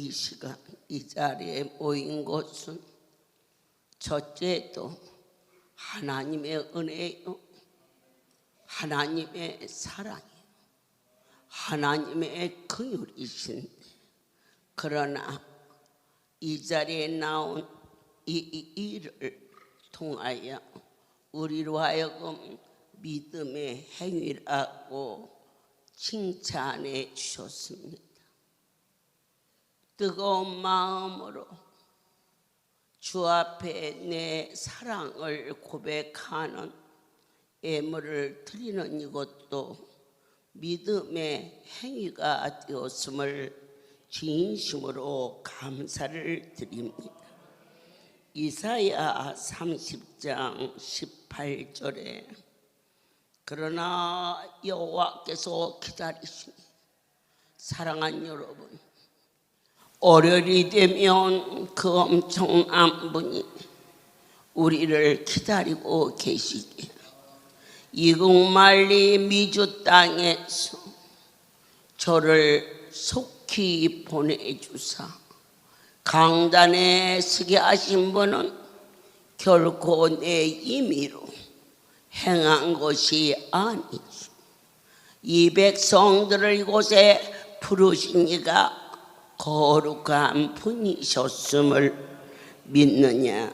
이 시간 이 자리에 모인 것은 첫째도 하나님의 은혜요, 하나님의 사랑이요, 하나님의 긍휼이신데, 그러나 이 자리에 나온 이 일을 통하여 우리로 하여금 믿음의 행위라고 칭찬해 주셨습니다. 뜨거운 마음으로 주 앞에 내 사랑을 고백하는 예물을 드리는 이것도 믿음의 행위가 되었음을 진심으로 감사를 드립니다. 이사야 30장 18절에 그러나 여호와께서 기다리시니, 사랑하는 여러분, 월요일이 되면 그 엄청난 분이 우리를 기다리고 계시기에 이국만리 미주 땅에서 저를 속히 보내주사 강단에 서게 하신 분은 결코 내 임의로 행한 것이 아니죠. 이 백성들을 이곳에 부르신 이가 거룩한 분이셨음을 믿느냐?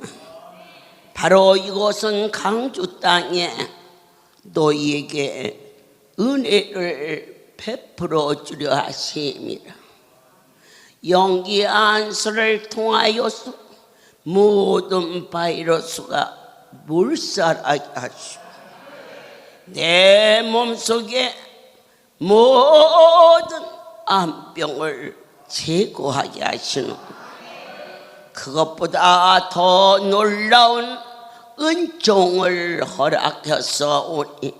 바로 이곳은 강주 땅에 너희에게 은혜를 베풀어 주려 하심이라. 연기 안수를 통하여서 모든 바이러스가 몰살하게 하시고 내 몸속에 모든 암병을 제거하게 하시는, 그것보다 더 놀라운 은총을 허락해서 오니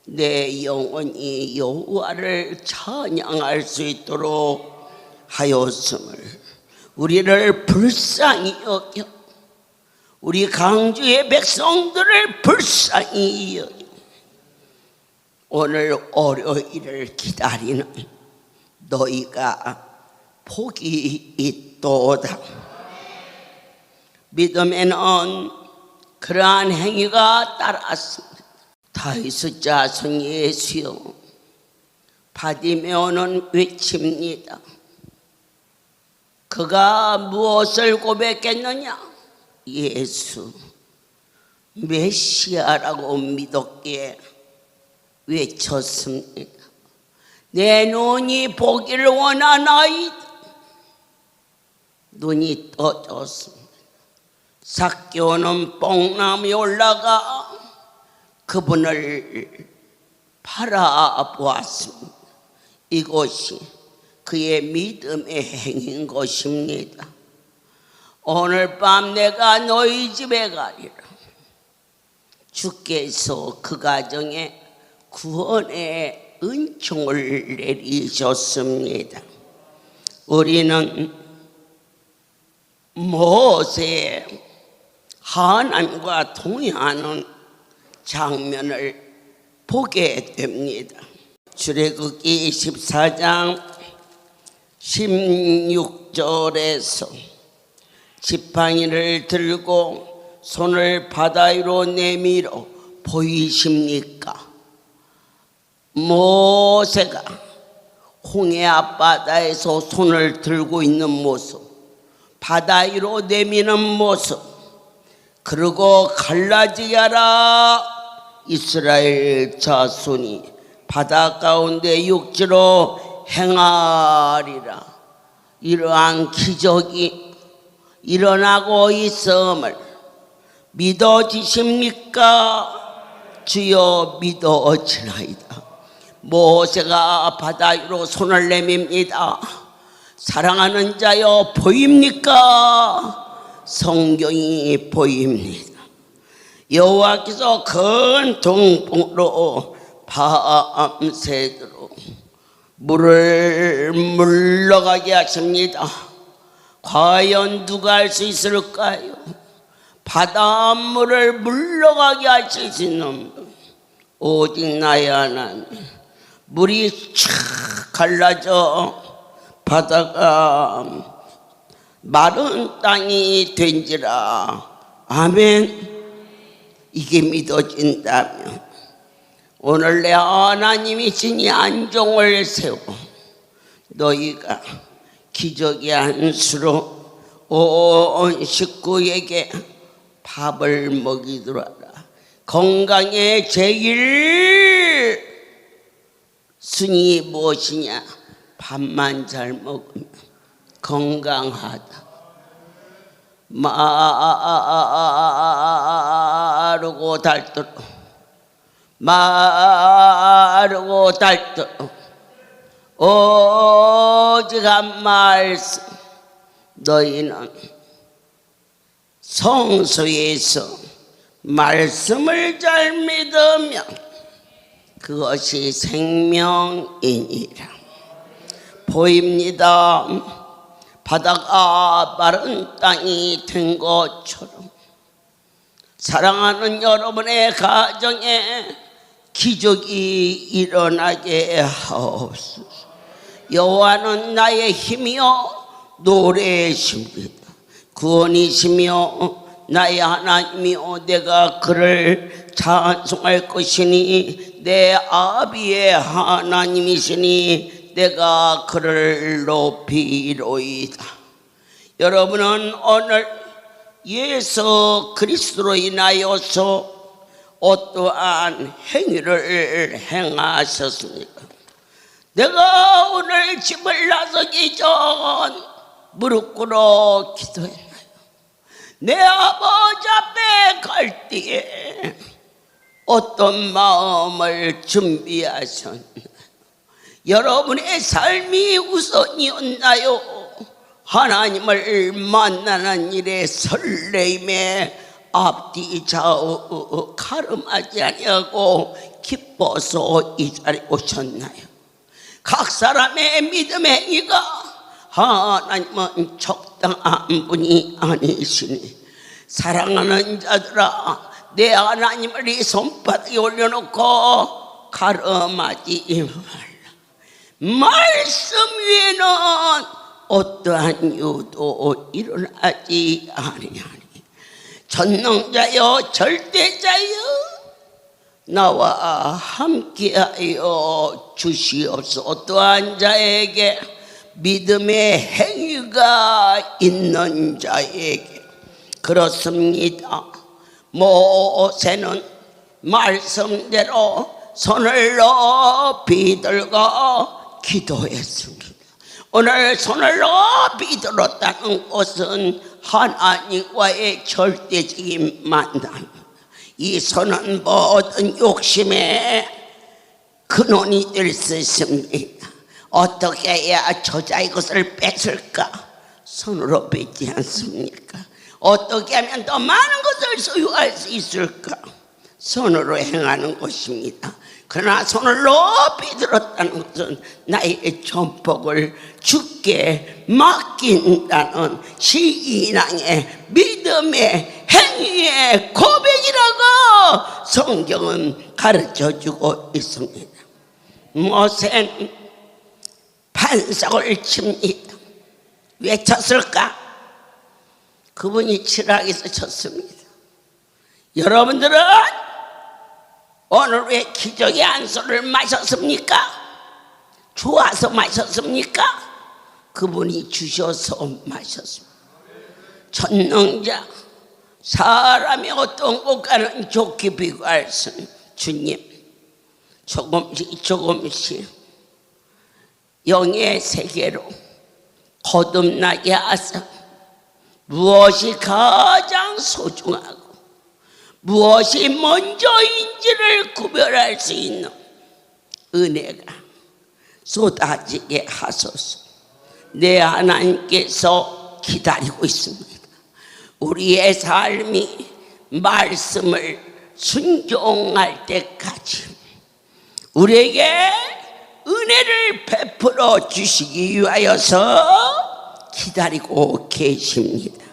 내 영혼이 여호와를 찬양할 수 있도록 하였음을 우리를 불쌍히 여겨, 우리 강주의 백성들을 불쌍히 여겨 오늘 월요일을 기다리는 너희가 복이 있도다. 믿음에는 그러한 행위가 따랐습니다. 다윗의 자손 예수여, 바디메오는 외칩니다. 그가 무엇을 고백했느냐? 예수 메시아라고 믿었기에 외쳤습니다. 내 눈이 보기를 원하나이다. 눈이 떠졌습니다. 삭개오는 뽕나무에 올라가 그분을 바라보았습니다. 이것이 그의 믿음의 행인 것입니다. 오늘 밤 내가 너희 집에 가리라. 주께서 그 가정에 구원의 은총을 내리셨습니다. 우리는 모세의 하나님과 동행하는 장면을 보게 됩니다. 출애굽기 14장 16절에서 지팡이를 들고 손을 바다 위로 내밀어 보이십니까? 모세가 홍해 앞바다에서 손을 들고 있는 모습, 바다 위로 내미는 모습, 그리고 갈라지게 하라, 이스라엘 자손이 바다 가운데 육지로 행하리라. 이러한 기적이 일어나고 있음을 믿어지십니까? 주여 믿어지나이다. 모세가 바다 위로 손을 내밉니다. 사랑하는 자여 보입니까? 성경이 보입니다. 여호와께서 큰 동풍으로 밤새도록 물을 물러가게 하십니다. 과연 누가 할 수 있을까요? 바닷물을 물러가게 하시는 분, 오직 나의 하나님. 물이 촥 갈라져 바다가 마른 땅이 된지라. 아멘. 이게 믿어진다면 오늘 내 하나님이 진이 안종을 세우고 너희가 기적의 한 수로 온 식구에게 밥을 먹이더라. 건강의 제일 순위 무엇이냐? 밥만 잘 먹으면 건강하다. 마르고 닳도록 오직 한 말씀. 너희는 성소에서 말씀을 잘 믿으면 그것이 생명이니라. 보입니다. 바다가 마른 땅이 된 것처럼 사랑하는 여러분의 가정에 기적이 일어나게 하옵소서. 여호와는 나의 힘이요 노래이십니다. 구원이시며 나의 하나님이요 내가 그를 찬송할 것이니 내 아비의 하나님이시니 내가 그를 높이리이다. 여러분은 오늘 예수 그리스도로 인하여서 어떠한 행위를 행하셨습니까? 내가 오늘 집을 나서기 전 무릎 꿇어 기도했나요? 내 아버지 앞에 갈 때에 어떤 마음을 준비하셨나요? 여러분의 삶이 우선이었나요? 하나님을 만나는 일에 설레임에 앞뒤 좌우 가름하지 아니하고 기뻐서 이 자리에 오셨나요? 각 사람의 믿음의 행위가 하나님은 적당한 분이 아니시니 사랑하는 자들아, 내 하나님을 이 손바닥에 올려놓고 가름하지 말라. 말씀 위에는 어떠한 이유도 일어나지 아니하니 전능자여 절대자여 나와 함께하여 주시옵소서. 어떠한 자에게 믿음의 행위가 있는 자에게 그렇습니다. 모세는 말씀대로 손을 높이 들고 기도했습니다. 오늘 손을 높이 들었다는 것은 하나님과의 절대적인 만남. 이 손은 모든 욕심의 근원이 될 수 있습니다. 어떻게 해야 저자의 것을 뺏을까? 손으로 뺏지 않습니까? 어떻게 하면 더 많은 것을 소유할 수 있을까? 손으로 행하는 것입니다. 그러나 손을 높이 들었다는 것은 나의 전복을 주께 맡긴다는 시인왕의 믿음의 행위의 고백이라고 성경은 가르쳐주고 있습니다. 모세는 반석을 칩니다. 왜 쳤을까? 그분이 칠하게서 쳤습니다. 여러분들은 오늘 왜 기적의 안수를 마셨습니까? 좋아서 마셨습니까? 그분이 주셔서 마셨습니다. 전능자, 사람이 어떤 것과는 좋게 비교할 수 없는 주님, 조금씩 영의 세계로 거듭나게 하사 무엇이 가장 소중하고 무엇이 먼저인지를 구별할 수 있는 은혜가 쏟아지게 하소서. 내 하나님께서 기다리고 있습니다. 우리의 삶이 말씀을 순종할 때까지 우리에게 은혜를 베풀어 주시기 위하여서 기다리고 계십니다.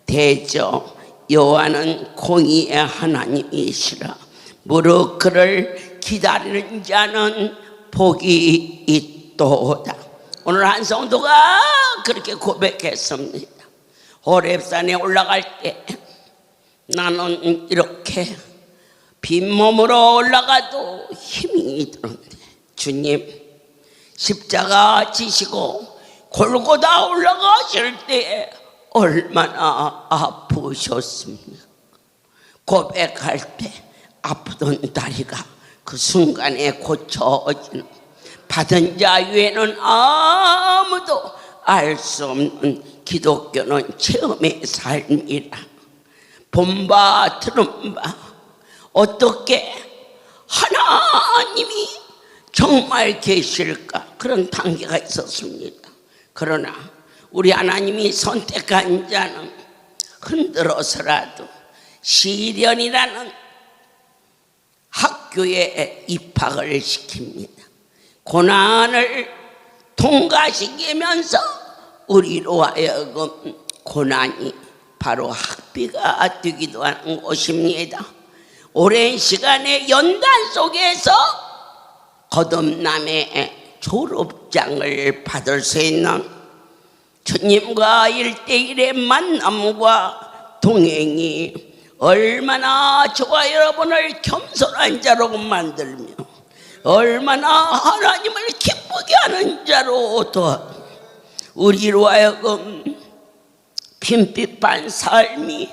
대저 여호와는 공의의 하나님이시라. 무릇 그를 기다리는 자는 복이 있도다. 오늘 한 성도가 그렇게 고백했습니다. 호렙산에 올라갈 때 나는 이렇게 빈몸으로 올라가도 힘이 드는데 주님 십자가 지시고 골고다 올라가실 때 얼마나 아프셨습니까? 고백할 때 아프던 다리가 그 순간에 고쳐지는, 받은 자 외에는 아무도 알 수 없는 기독교는 체험의 삶이라. 본바 들은 바 어떻게 하나님이 정말 계실까, 그런 단계가 있었습니다. 그러나 우리 하나님이 선택한 자는 흔들어서라도 시련이라는 학교에 입학을 시킵니다. 고난을 통과시키면서 우리로 하여금 고난이 바로 학비가 되기도 하는 것입니다. 오랜 시간의 연단 속에서 거듭남의 졸업장을 받을 수 있는 주님과 1대1의 만남과 동행이 얼마나 저와 여러분을 겸손한 자로 만들며 얼마나 하나님을 기쁘게 하는 자로 도와 우리로 하여금 빈빛한 삶이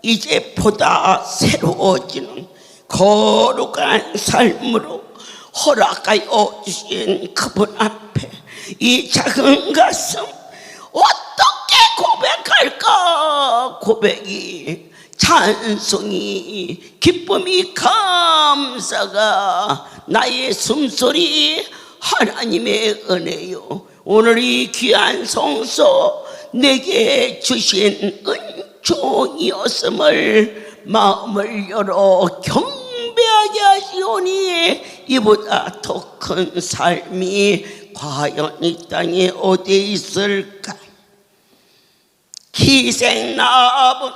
이제 보다 새로워지는 거룩한 삶으로 허락하여 주신 그분 앞에 이 작은 가슴 어떻게 고백할까? 고백이, 찬송이, 기쁨이, 감사가 나의 숨소리, 하나님의 은혜요. 오늘 이 귀한 성소 내게 주신 은총이었음을 마음을 열어 경배하게 하시오니 이보다 더 큰 삶이 과연 이 땅에 어디 있을까? 기생나합은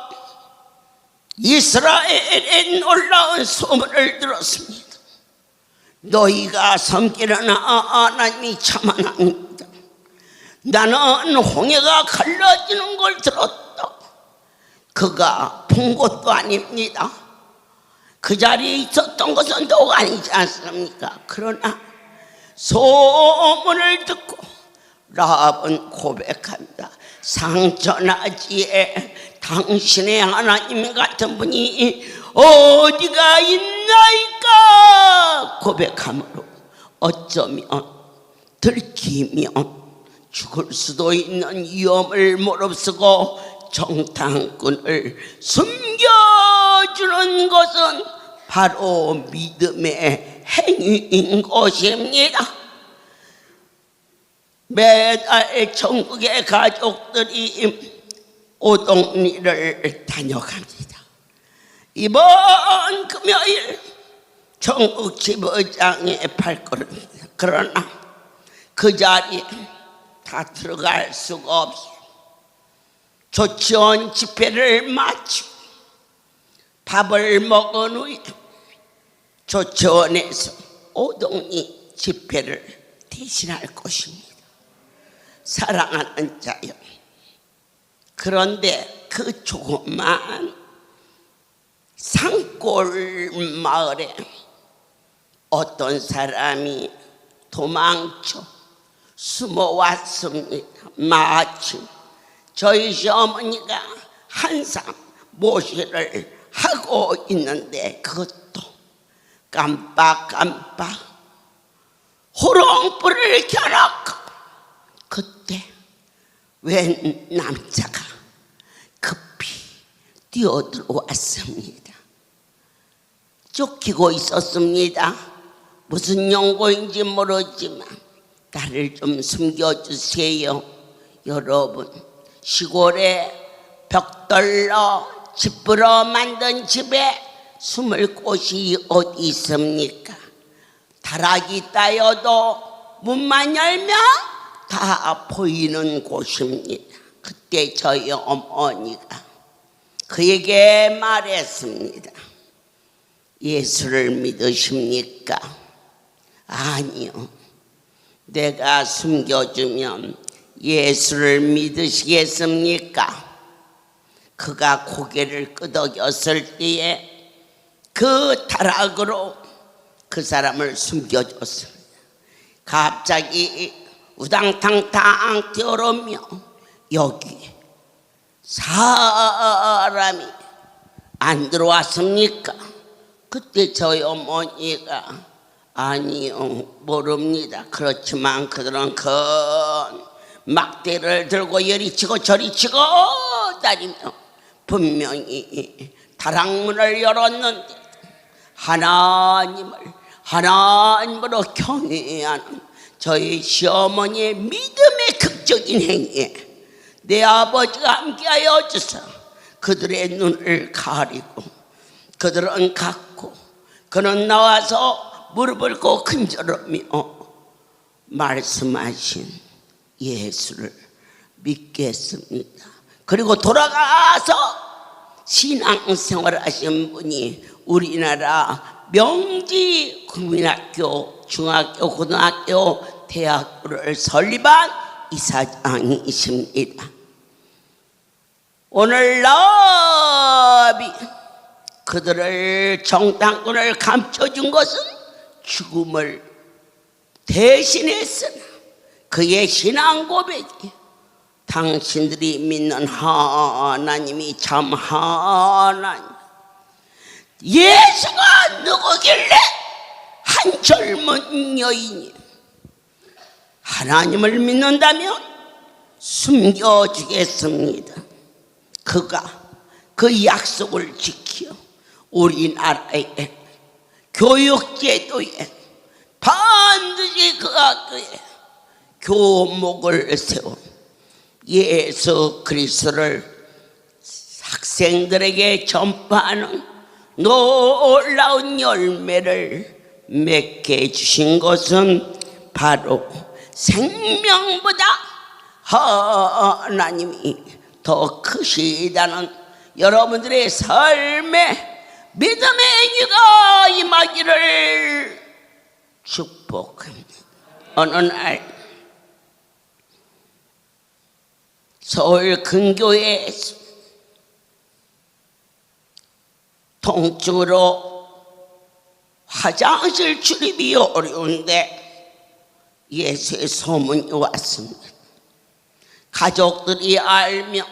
이스라엘에 놀라운 소문을 들었습니다. 너희가 섬기는 하나님이 참 하나님이다. 나는 홍해가 갈라지는 걸 들었다. 그가 본 것도 아닙니다. 그 자리에 있었던 것은 너가 아니지 않습니까? 그러나 소문을 듣고 라합은 고백한다. 상처나지에 당신의 하나님 같은 분이 어디가 있나이까 고백함으로 어쩌면 들키면 죽을 수도 있는 위험을 무릅쓰고 정탐꾼을 숨겨주는 것은 바로 믿음의 행위인 것입니다. 매달 전국의 가족들이 오동리를 다녀갑니다. 이번 금요일 전국 지부장의 발걸음입니다. 그러나 그 자리에 다 들어갈 수가 없어요. 조치원 집회를 마치고 밥을 먹은 후에 조치원에서 오동리 집회를 대신할 것입니다. 사랑하는 자여, 그런데 그 조그만 산골 마을에 어떤 사람이 도망쳐 숨어왔습니다. 마침 저희 시어머니가 한참 모시를 하고 있는데 그것도 깜빡깜빡 호롱불을 켜놓고 그때 웬 남자가 급히 뛰어들어왔습니다. 쫓기고 있었습니다. 무슨 용고인지 모르지만 나를 좀 숨겨주세요. 여러분, 시골에 벽돌로 집으로 만든 집에 숨을 곳이 어디 있습니까? 다락이 따여도 문만 열면 다 보이는 곳입니다. 그때 저희 어머니가 그에게 말했습니다. 예수를 믿으십니까? 아니요. 내가 숨겨주면 예수를 믿으시겠습니까? 그가 고개를 끄덕였을 때에 그 타락으로 그 사람을 숨겨줬습니다. 갑자기 우당탕탕 뛰어오며 여기에 사람이 안 들어왔습니까? 그때 저희 어머니가 아니요, 모릅니다. 그렇지만 그들은 큰 막대를 들고 이리치고 저리치고 다니며 분명히 다락문을 열었는데 하나님으로 경외하는 저희 시어머니의 믿음의 극적인 행위에 내 아버지가 함께하여 주사 그들의 눈을 가리고 그들은 갔고 그는 나와서 무릎을 꿇고 큰절하며 말씀하신 예수를 믿겠습니다. 그리고 돌아가서 신앙생활 하신 분이 우리나라 명지 국민학교, 중학교, 고등학교, 대학교를 설립한 이사장이십니다. 오늘날이 그들을 정탐꾼을 감춰준 것은 죽음을 대신했으나 그의 신앙 고백이 당신들이 믿는 하나님이 참 하나님, 예수가 누구길래 한 젊은 여인이 하나님을 믿는다면 숨겨주겠습니다. 그가 그 약속을 지켜 우리나라의 교육제도에 반드시 그 학교에 교목을 세운 예수 그리스도를 학생들에게 전파하는 놀라운 열매를 맺게 해주신 것은 바로 생명보다 하나님이 더 크시다는 여러분들의 삶에 믿음의 행위가 임하기를 축복합니다. 어느 날 서울 근교에서 통증으로 화장실 출입이 어려운데 예수의 소문이 왔습니다. 가족들이 알며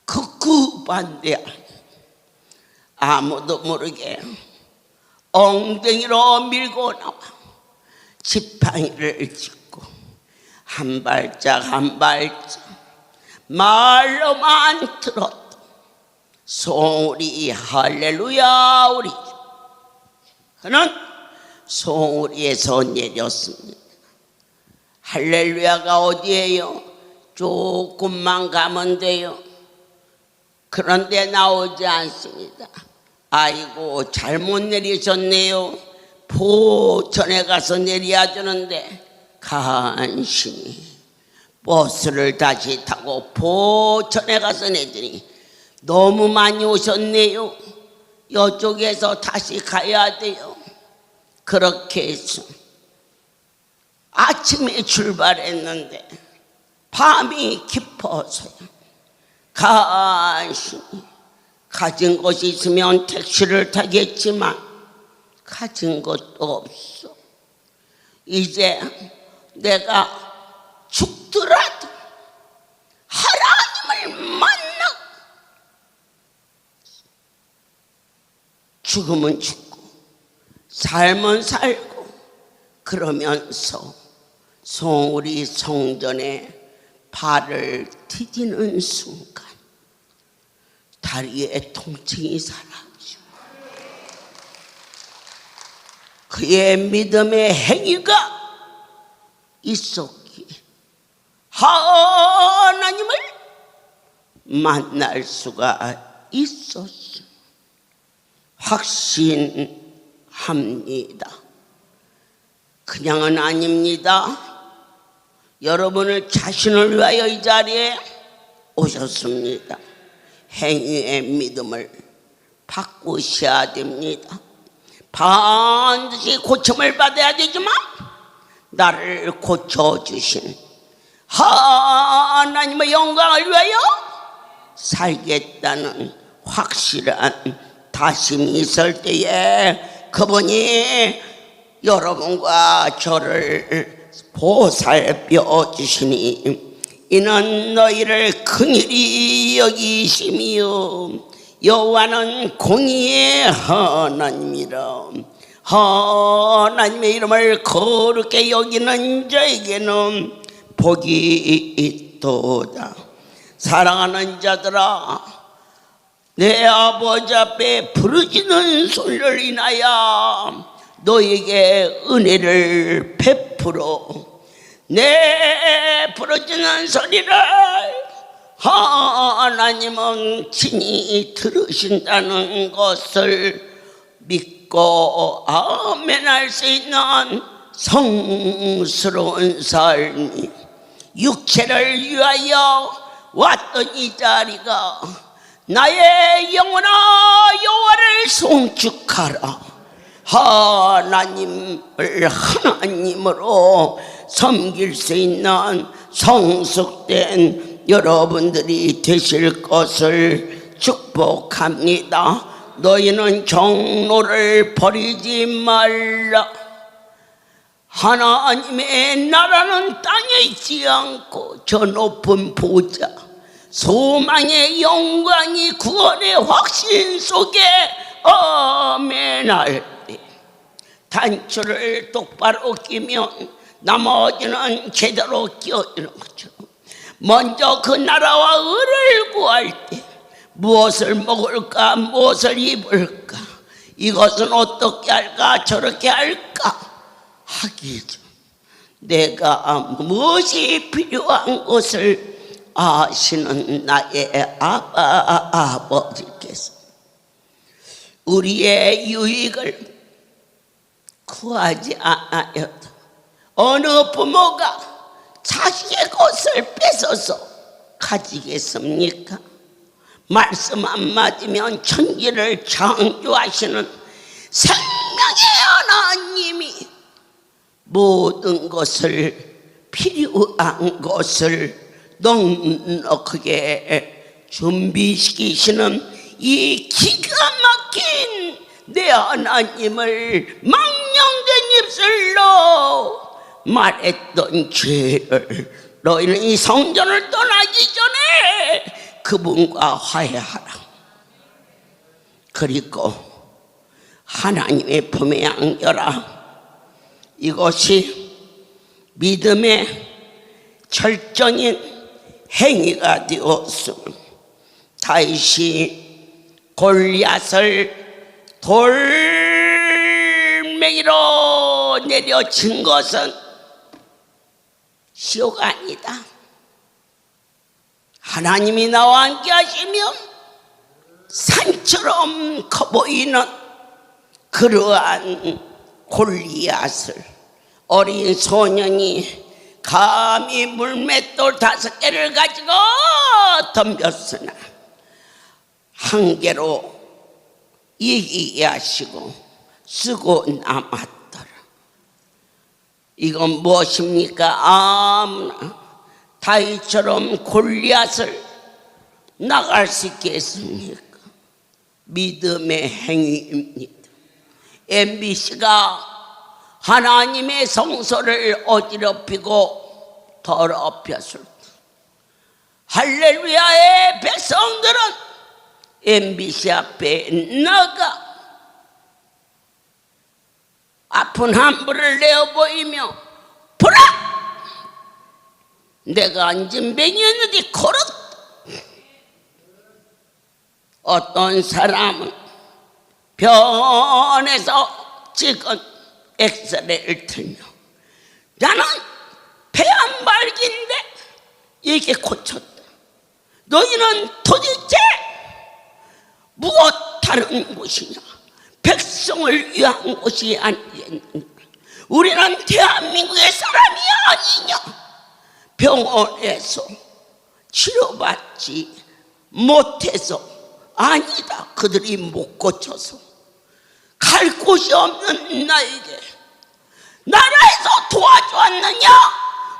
극구 반대하며 아무도 모르게 엉덩이로 밀고 나와 지팡이를 짚고 한 발짝 한 발짝 말로만 들었던 송우리 할렐루야 우리 그는 송우리에서 내렸습니다. 할렐루야가 어디예요? 조금만 가면 돼요. 그런데 나오지 않습니다. 아이고 잘못 내리셨네요. 포천에 가서 내려야 주는데 간신히 버스를 다시 타고 포천에 가서 내더니 너무 많이 오셨네요. 이쪽에서 다시 가야 돼요. 그렇게 해서 아침에 출발했는데 밤이 깊어서요. 간신히 가진 것이 있으면 택시를 타겠지만 가진 것도 없어. 이제 내가 죽더라도 하나님을 만나 죽으면 죽고 살면 살고 그러면서 송우리 성전에 발을 디디는 순간 다리에 통증이 사라지고 그의 믿음의 행위가 있었기에 하나님을 만날 수가 있었어. 확신합니다. 그냥은 아닙니다. 여러분을 자신을 위하여 이 자리에 오셨습니다. 행위의 믿음을 바꾸셔야 됩니다. 반드시 고침을 받아야 되지만 나를 고쳐주신 하나님의 영광을 위하여 살겠다는 확실한 다짐이 있을 때에 그분이 여러분과 저를 보살펴 주시니 이는 너희를 긍휼히 여기심이요 여호와는 공의의 하나님이라. 하나님의 이름을 거룩히 여기는 자에게는 복이 있도다. 사랑하는 자들아, 내 아버지 앞에 부르짖는 소리를 인하여 너에게 은혜를 베풀어 내 부르짖는 소리를 하나님은 친히 들으신다는 것을 믿고 아멘할 수 있는 성스러운 삶이 육체를 위하여 왔던 이 자리가 나의 영혼아 여호와를 송축하라. 하나님을 하나님으로 섬길 수 있는 성숙된 여러분들이 되실 것을 축복합니다. 너희는 경로를 버리지 말라. 하나님의 나라는 땅에 있지 않고 저 높은 보좌 소망의 영광이 구원의 확신 속에 아멘할 때 단추를 똑바로 끼면 나머지는 제대로 끼어지는 거죠. 먼저 그 나라와 의를 구할 때 무엇을 먹을까 무엇을 입을까 이것은 어떻게 할까 저렇게 할까 하기 전 내가 무엇이 필요한 것을 아시는 나의 아버지께서 우리의 유익을 구하지 않아도 어느 부모가 자식의 것을 뺏어서 가지겠습니까? 말씀 안 맞으면 천지를 창조하시는 생명의 하나님이 모든 것을 필요한 것을 넉넉하게 준비시키시는 이 기가 막힌 내 하나님을 망령된 입술로 말했던 죄를 너희는 이 성전을 떠나기 전에 그분과 화해하라. 그리고 하나님의 품에 안겨라. 이것이 믿음의 절정인 행위가 되었으며 다윗이 골리앗을 돌멩이로 내려친 것은 시호가 아니다. 하나님이 나와 함께 하시면 산처럼 커 보이는 그러한 골리앗을 어린 소년이 감히 물맷돌 5개를 가지고 덤볐으나 한 개로 이기게 하시고 쓰고 남았더라. 이건 무엇입니까? 아무나 다윗처럼 골리앗을 나갈 수 있겠습니까? 믿음의 행위입니다. MBC가 하나님의 성소를 어지럽히고 더럽혔을 때 할렐루야의 백성들은 MBC 앞에 나가 아픈 함부를 내어 보이며 보라! 내가 앉은 뱅이었는데 걸었다. 어떤 사람은 병원에서 찍은 엑스레이를 틀며 나는 폐암발기인데 이게 고쳤다. 너희는 도대체 무엇 다른 곳이냐? 백성을 위한 곳이 아니겠는가? 우리는 대한민국의 사람이 아니냐? 병원에서 치료받지 못해서 아니다. 그들이 못 고쳐서 갈 곳이 없는 나에게 나라에서 도와주었느냐?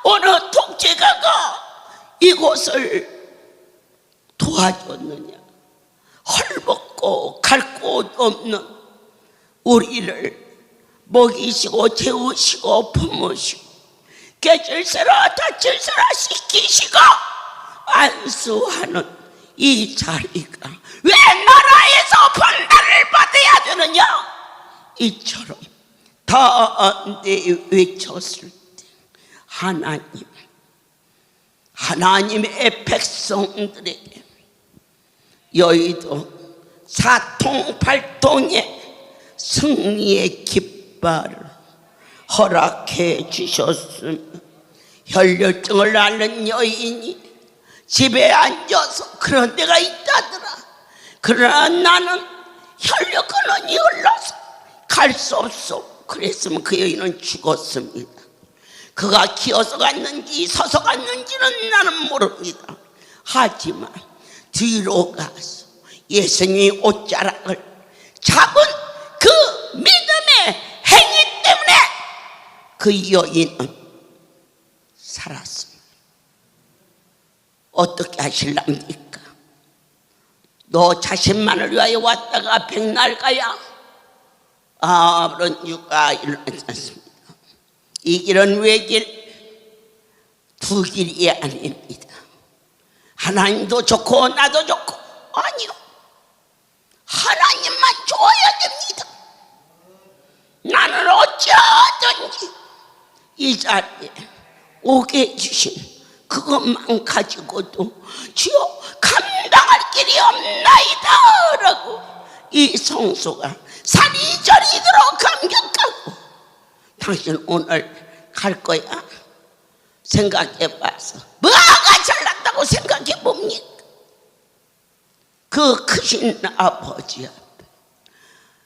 어느 독재가가 이곳을 도와줬느냐? 헐벗고 갈 곳 없는 우리를 먹이시고 재우시고 품으시고 깨질세라 다칠세라 시키시고 안수하는 이 자리가 왜 나라에서 분단을 받아야 되느냐? 이처럼 다한테 외쳤을 때 하나님의 백성들에게 여의도 사통팔통의 승리의 깃발을 허락해 주셨으며 혈류증을 앓는 여인이 집에 앉아서 그런 데가 있다더라. 그러나 나는 혈류근원이 흘러서 갈 수 없어. 그랬으면 그 여인은 죽었습니다. 그가 기어서 갔는지 서서 갔는지는 나는 모릅니다. 하지만 뒤로 가서 예수님의 옷자락을 잡은 그 믿음의 행위 때문에 그 여인은 살았습니다. 어떻게 하실랍니까? 너 자신만을 위하여 왔다가 백날 가야 아무런 유가 일어나지 않습니다. 이 길은 외길 두 길이 아닙니다. 하나님도 좋고 나도 좋고 아니요, 하나님만 좋아야 됩니다. 나는 어찌하든지 이 자리에 오게 해주신 그것만 가지고도 주여 감당할 길이 없나이다 라고 이 성소가 산이 저리도록 감격하고, 당신 오늘 갈 거야? 생각해봐서 뭐가 잘났다고 생각해봅니까? 그 크신 아버지 앞에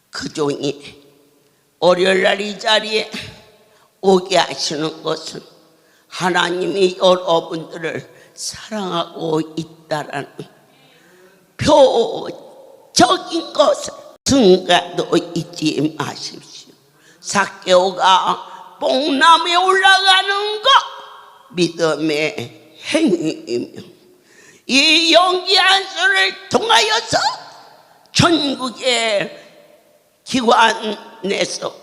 그 종이 월요일날 이 자리에 오게 하시는 것은 하나님이 여러분들을 사랑하고 있다라는 표적인 것을 순간도 잊지 마십시오. 삭개오가 뽕나무에 올라가는 것 믿음의 행위이며, 이 용기 안수를 통하여서 전국의 기관에서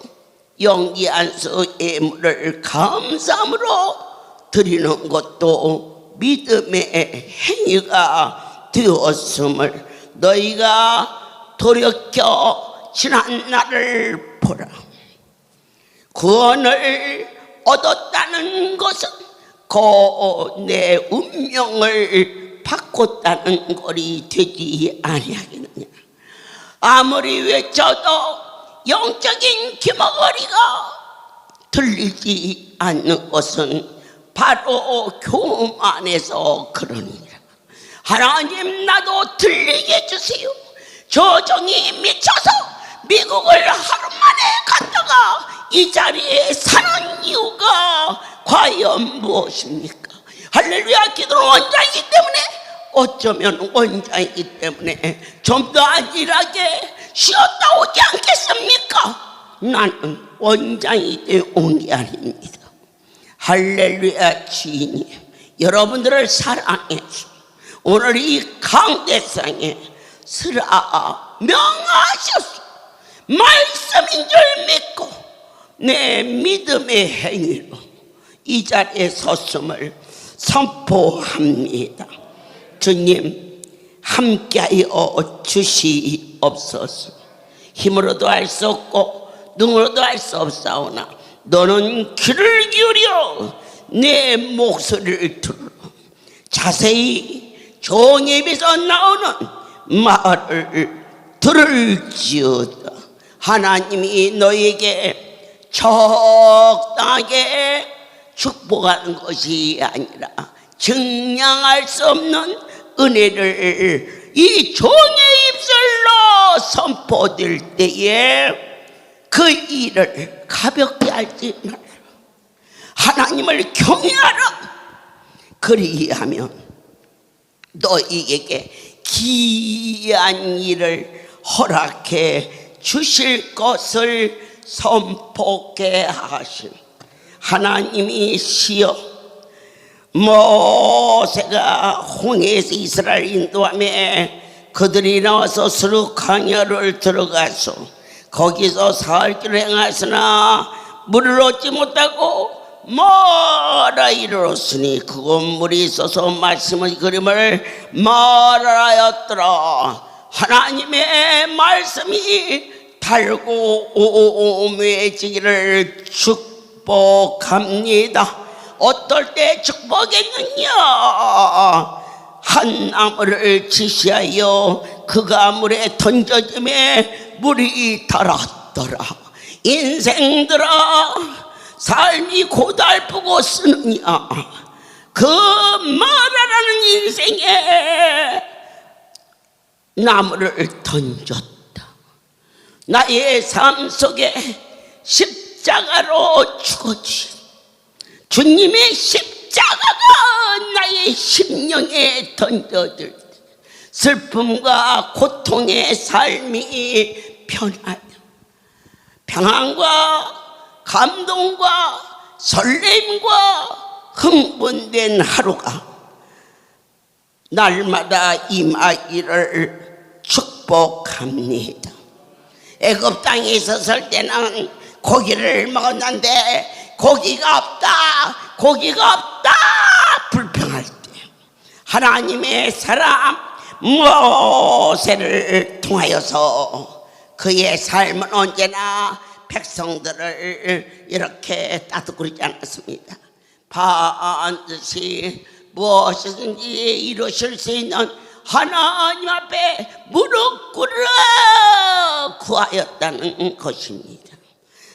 용기 안수 예물을 감사함으로 드리는 것도 믿음의 행위가 되었음을 너희가 돌이켜 지난 날을 보라. 구원을 얻었다는 것은 그 내 운명을 바꿨다는 것이 되지 아니하겠느냐. 아무리 외쳐도 영적인 기머거리가 들리지 않는 것은 바로 교만에서 그러니라. 하나님, 나도 들리게 해주세요. 저 종이 미쳐서 미국을 하루 만에 갔다가 이 자리에 사는 이유가 과연 무엇입니까? 할렐루야. 기도는 원장이기 때문에, 어쩌면 원장이기 때문에 좀 더 안일하게 쉬었다 오지 않겠습니까? 나는 원장이 되어 온 게 아닙니다. 할렐루야. 주인이 여러분들을 사랑해서 오늘 이 강대상에 쓰라 명하셨소. 말씀인 줄 믿고 내 믿음의 행위로 이 자리에 섰음을 선포합니다. 주님, 함께하여 주시옵소서. 힘으로도 할 수 없고 능으로도 할 수 없사오나 너는 귀를 기울여 내 목소리를 들어 자세히 종의 입에서 나오는 말을 들을지어다. 하나님이 너에게 적당하게 축복하는 것이 아니라 증량할 수 없는 은혜를 이 종의 입술로 선포될 때에 그 일을 가볍게 알지 말라. 하나님을 경외하라. 그리하면 너희에게 귀한 일을 허락해 주실 것을 선포케 하신 하나님이시여, 모세가 홍해에서 이스라엘 인도하며 그들이 나와서 스루 광야를 들어가서 거기서 사흘길을 행하였으나 물을 얻지 못하고 마라 이르렀으니 그곳 물이 있어서 말씀의 그림을 말하였더라. 하나님의 말씀이 달고 오매지기를 축복합니다. 어떨 때 축복했느냐? 한 나무를 지시하여 그가 물에 던져짐에 물이 달았더라. 인생들아, 삶이 고달프고 쓰느냐? 그 말하라는 인생에 나무를 던졌다. 나의 삶 속에 십자가로 죽어주신 주님의 십자가가 나의 심령에 던져질 때 슬픔과 고통의 삶이 변하여 평안과 감동과 설렘과 흥분된 하루가 날마다 임하기를 축복합니다. 애굽 땅에 있었을 때는 고기를 먹었는데 고기가 없다 불평할 때 하나님의 사람 모세를 통하여서 그의 삶은 언제나 백성들을 이렇게 따뜻거리지 않았습니다. 반드시 무엇이든지 이루실 수 있는 하나님 앞에 무릎 꿇어 구하였다는 것입니다.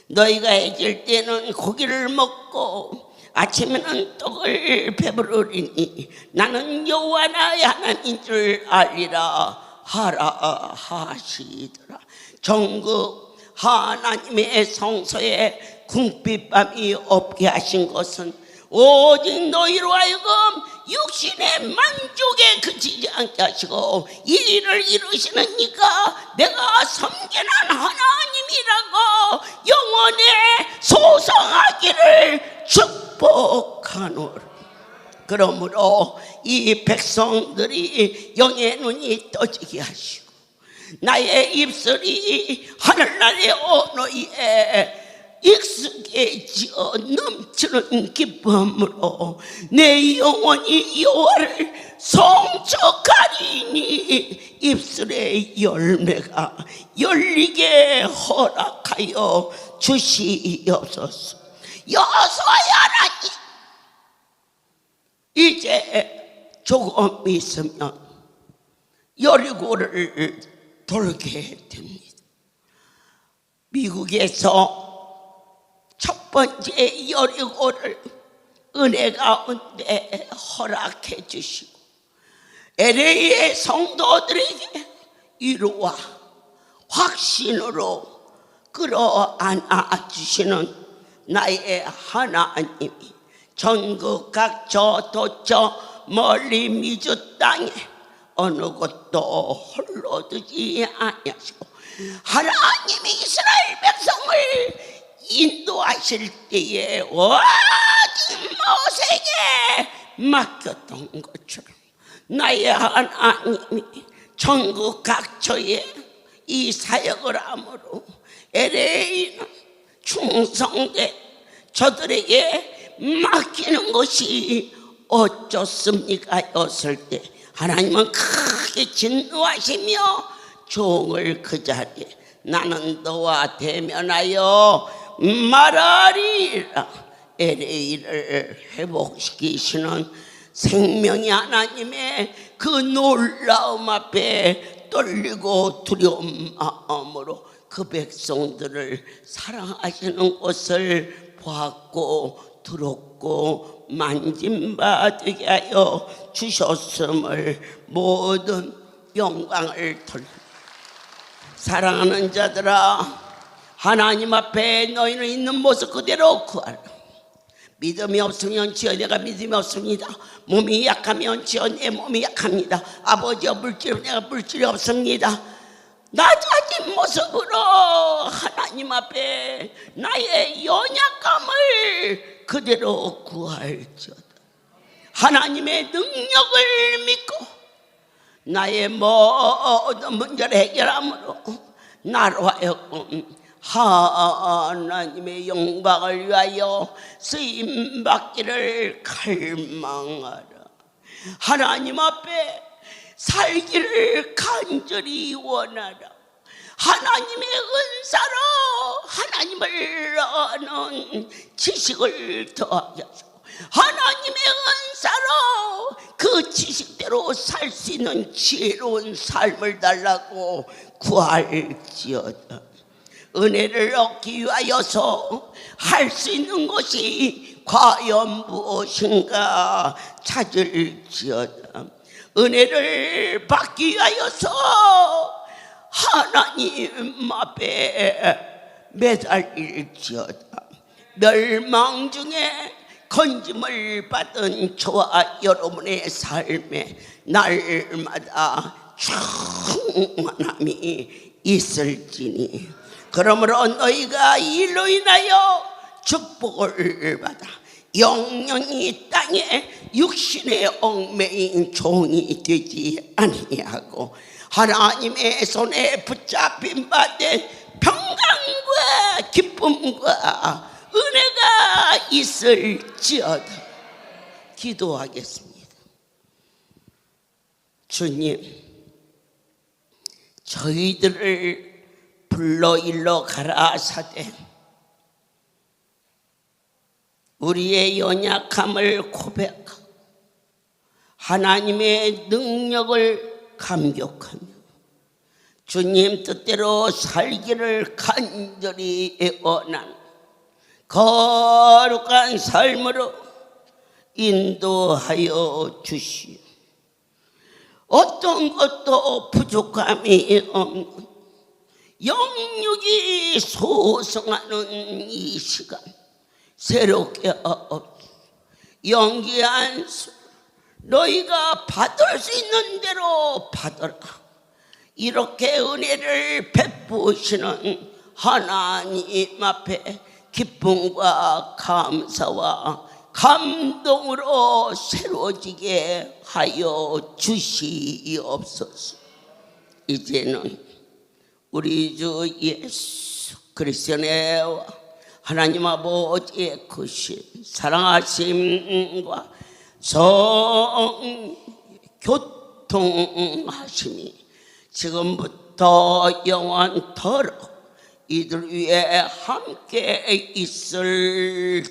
너희가 해질 때는 고기를 먹고 아침에는 떡을 배부르리니 나는 여호와 나의 하나님인 줄 알리라 하라 하시더라. 전국 하나님의 성소에 궁핍함이 없게 하신 것은 오직 너희로 하여금 육신의 만족에 그치지 않게 하시고 이 일을 이루시는 이가 내가 섬기는 하나님이라고 영원에 소성하기를 축복하노라. 그러므로 이 백성들이 영의 눈이 떠지게 하시고 나의 입술이 하늘나라의 언어에 익숙해지어 넘치는 기쁨으로 내 영혼이 여호와를 송축하리니 입술의 열매가 열리게 허락하여 주시옵소서. 여호와의 하나님, 이제 조금 있으면 여리고를 돌게 됩니다. 미국에서 첫 번째 여리고를 은혜 가운데 허락해 주시고 LA의 성도들에게 위로와 확신으로 끌어안아 주시는 나의 하나님이 전국 각처 도처 멀리 미주 땅에 어느 곳도 홀로 두지 아니하시고 하나님이 이스라엘 백성을 인도하실 때에 오직 모세에게 맡겼던 것처럼 나의 하나님이 전국 각처에 이 사역을 함으로 LA는 충성된 저들에게 맡기는 것이 어쩌습니까? 였을 때 하나님은 크게 진노하시며 종을 그 자리에 나는 너와 대면하여 말하리라. LA를 회복시키시는 생명의 하나님의 그 놀라움 앞에 떨리고 두려운 마음으로 그 백성들을 사랑하시는 것을 보았고 들었고 만짐받게 하여 주셨음을 모든 영광을 돌립니다. 사랑하는 자들아, 하나님 앞에 너희는 있는 모습 그대로 구하라. 믿음이 없으면 지어 내가 믿음이 없습니다. 몸이 약하면 지어 내 몸이 약합니다. 아버지여 물질 내가 물질이 없습니다. 낮아진 모습으로 하나님 앞에 나의 연약함을 그대로 구할지어다. 하나님의 능력을 믿고 나의 모든 문제를 해결함으로 나로 하여금 하나님의 영광을 위하여 쓰임받기를 갈망하라. 하나님 앞에 살기를 간절히 원하라. 하나님의 은사로 하나님을 아는 지식을 더하게 하시고 하나님의 은사로 그 지식대로 살 수 있는 지혜로운 삶을 달라고 구할지어다. 은혜를 얻기 위하여서 할 수 있는 것이 과연 무엇인가 찾을지어다. 은혜를 받기 위하여서 하나님 앞에 매달릴지어다. 멸망 중에 건짐을 받은 저와 여러분의 삶에 날마다 충만함이 있을지니, 그러므로 너희가 이로 인하여 축복을 받아 영영이 땅에 육신의 얽매인 종이 되지 아니하고 하나님의 손에 붙잡힌 바 된 평강과 기쁨과 은혜가 있을지어다. 기도하겠습니다. 주님, 저희들을 불러 일러 가라사대 우리의 연약함을 고백하고 하나님의 능력을 감격하며 주님 뜻대로 살기를 간절히 원하는 거룩한 삶으로 인도하여 주시오. 어떤 것도 부족함이 없는 영육이 소성하는 이 시간 새롭게 영기한 너희가 받을 수 있는 대로 받아라. 이렇게 은혜를 베푸시는 하나님 앞에 기쁨과 감사와 감동으로 새로워지게 하여 주시옵소서. 이제는 우리 주 예수 그리스도의 하나님 아버지의 크신 사랑하심과 성교통하심이 지금부터 영원토록 이들 위에 함께 있을지어다.